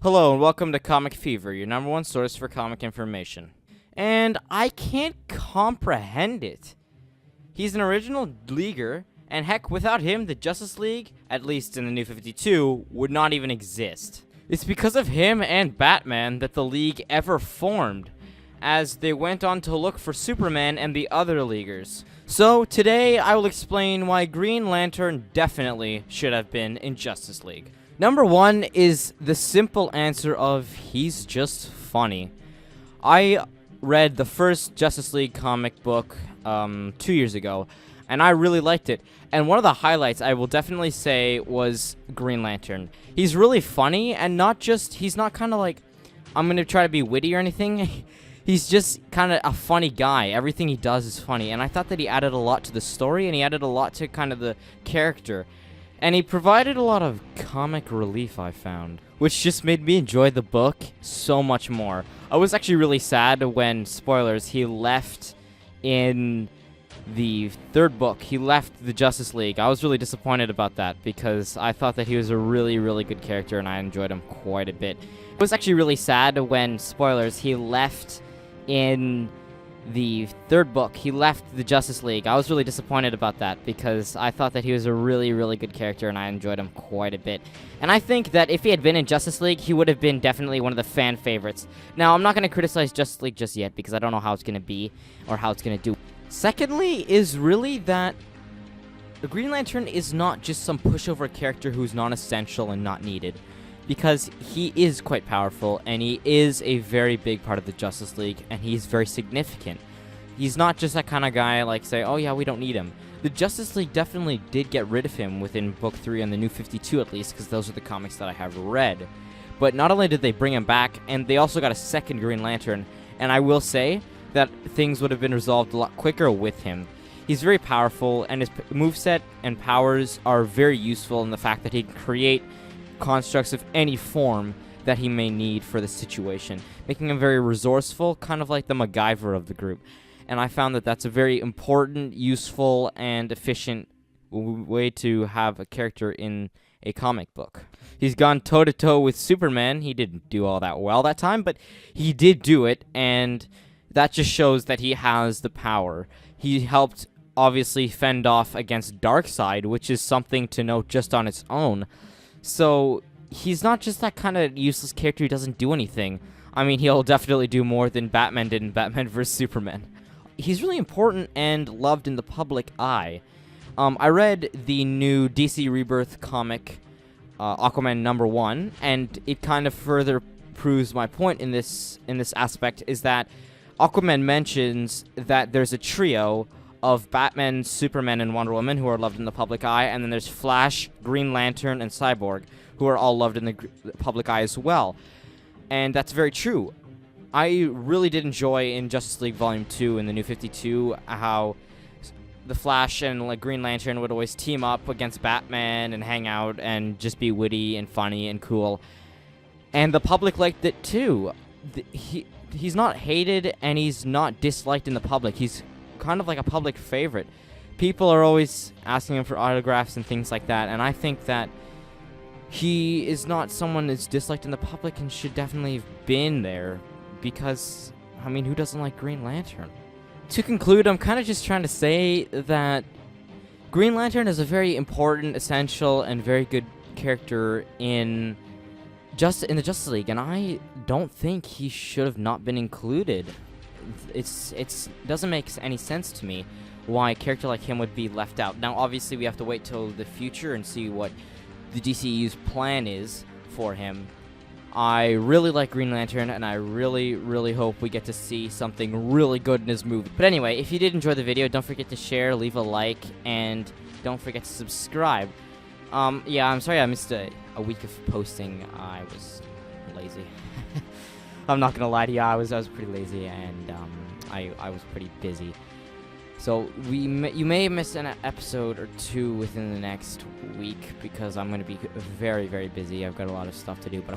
Hello and welcome to Comic Fever, your number one source for comic information. And I can't comprehend it. He's an original leaguer, and heck, without him, the Justice League, at least in the New 52, would not even exist. It's because of him and Batman that the League ever formed, as they went on to look for Superman and the other Leaguers. So today I will explain why Green Lantern definitely should have been in Justice League. Number one is the simple answer of he's just funny. I read the first Justice League comic book 2 years ago, and I really liked it. And one of the highlights I will definitely say was Green Lantern. He's really funny, and he's not kind of like, I'm going to try to be witty or anything. He's just kind of a funny guy. Everything he does is funny, and I thought that he added a lot to the story, and he added a lot to kind of the character. And he provided a lot of comic relief, I found, which just made me enjoy the book so much more. I was actually really sad when, spoilers, he left in the third book. He left the Justice League. I was really disappointed about that because I thought that he was a really, really good character and I enjoyed him quite a bit. I was actually really sad when, spoilers, he left in the third book. He left the Justice League. I was really disappointed about that because I thought that he was a really, really good character and I enjoyed him quite a bit. And I think that if he had been in Justice League, he would have been definitely one of the fan favorites. Now, I'm not going to criticize Justice League just yet because I don't know how it's going to be or how it's going to do. Secondly is really that the Green Lantern is not just some pushover character who's non-essential and not needed, because he is quite powerful, and he is a very big part of the Justice League, and he's very significant. He's not just that kind of guy like say, oh yeah, we don't need him. The Justice League definitely did get rid of him within Book 3 and the New 52 at least, because those are the comics that I have read. But not only did they bring him back, and they also got a second Green Lantern, and I will say that things would have been resolved a lot quicker with him. He's very powerful, and his moveset and powers are very useful in the fact that he can create constructs of any form that he may need for the situation, making him very resourceful, kind of like the MacGyver of the group. And I found that that's a very important, useful, and efficient way to have a character in a comic book. He's gone toe-to-toe with Superman. He didn't do all that well that time, but he did do it, and that just shows that he has the power. He helped, obviously, fend off against Darkseid, which is something to note just on its own. So, he's not just that kind of useless character who doesn't do anything. I mean, he'll definitely do more than Batman did in Batman vs. Superman. He's really important and loved in the public eye. I read the new DC Rebirth comic, Aquaman #1, and it kind of further proves my point in this aspect, is that Aquaman mentions that there's a trio of Batman, Superman, and Wonder Woman who are loved in the public eye, and then there's Flash, Green Lantern, and Cyborg who are all loved in the public eye as well. And that's very true. I really did enjoy in Justice League Volume 2 in the New 52 how the Flash and Green Lantern would always team up against Batman and hang out and just be witty and funny and cool. And the public liked it too. He's not hated and he's not disliked in the public. He's kind of like a public favorite. People are always asking him for autographs and things like that, and I think that he is not someone that's disliked in the public and should definitely have been there, because, I mean, who doesn't like Green Lantern? To conclude, I'm kind of just trying to say that Green Lantern is a very important, essential, and very good character in the Justice League, and I don't think he should have not been included. It doesn't make any sense to me why a character like him would be left out. Now, obviously, we have to wait till the future and see what the DCU's plan is for him. I really like Green Lantern, and I really, really hope we get to see something really good in his movie. But anyway, if you did enjoy the video, don't forget to share, leave a like, and don't forget to subscribe. Yeah, I'm sorry I missed a week of posting. I was lazy. I'm not gonna lie to you, I was pretty lazy, and I was pretty busy. So you may miss an episode or two within the next week because I'm gonna be very, very busy. I've got a lot of stuff to do, but